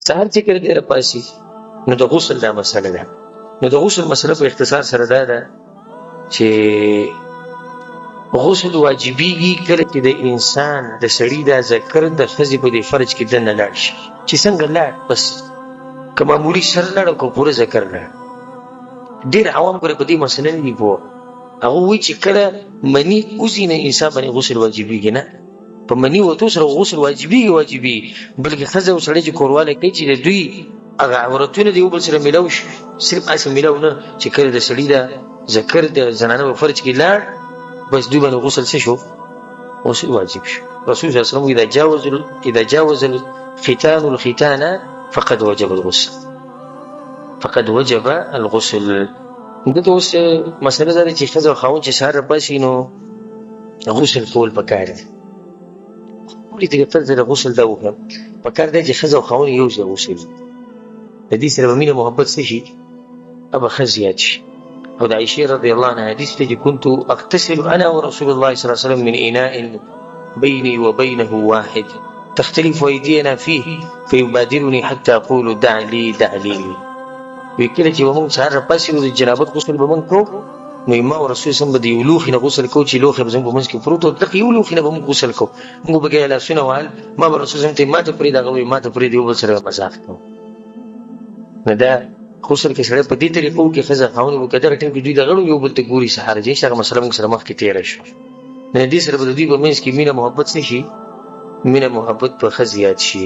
سهار چې کله دی راپاسي نو د غسل دا مسله ده. نو د غسل مسله په اختصار سره دا ده چې غسل واجبېږي کله چې د انسان د سړي دا ذکر د ښځې په دې فرج کې دننه لاړ شي، چې څنګه لاړ بس که معمولي سر لاړ او که پوره ذکر لاړ. ډېر عوام پرې په دې مسله نه دي پوه. هغه وایي چې کله مني وځي نه انسان باندې غسل واجبېږي. نه، په مني وتو سره غسل واجبېږي، بلکې ښځه او سړی چې کوروالی کوي چې د دوی هغه عورتونه د یو بل سره میلاو شي، صرف هسې میلاو نه چې کله د سړي دا ذکر د زنانه په فرج کې لاړ بس دوی باندې غسل څه شو؟ غسل واجب شو. رسول صلی الله علیه وسلم اذا جاوز الختان الختان فقد وجب الغسل. دلته اوس مسله دا ده چې ښځه او خاوند چې سهار راپاڅي نو غسل کول پکار دی. ولې د فرض د غسل دا وکړم پکار دی چې ښځه او خاوند یو ځای غسل د دې سره به مینه محبت څه شي؟ هغه ښه زیات شي. او د عائشې رضی الله عنها حدیث دی چې كنت اغتسل انا ورسول الله صلی الله علیه وسلم من اناء بيني وبينه واحد تختلف ايدينا فيه فيبادرني حتى اقول دع لي. وی کله چې به موږ سهار راپاسي نو د جنابت غسل به موږ کوو نو ما او رسول صلی الله علیه وسلم به د یو لوښي نه غسل کوو چې لوښی به زموږ په منځ کې پروت و، دغه یو لوښي نه به موږ غسل کوو. موږ به بیا لاسونه وهل، ما به رسول صلی الله علیه وسلم ته ماته پرېږده، هغه به ماته پرېږده، یو بل سره به مزاح کوو. نو دا غسل کې سړی په دې طریقه وکړي ښځه خاوند به که دغه ټایم کې دوی د غړو یو بل ته ګوري سهار چې هغه مسله موږ سره مخکې تېره شوه. نو دې سره به د دوی په منځ کې مینه محبت څه شي؟ مینه محبت به ښه زیات شي.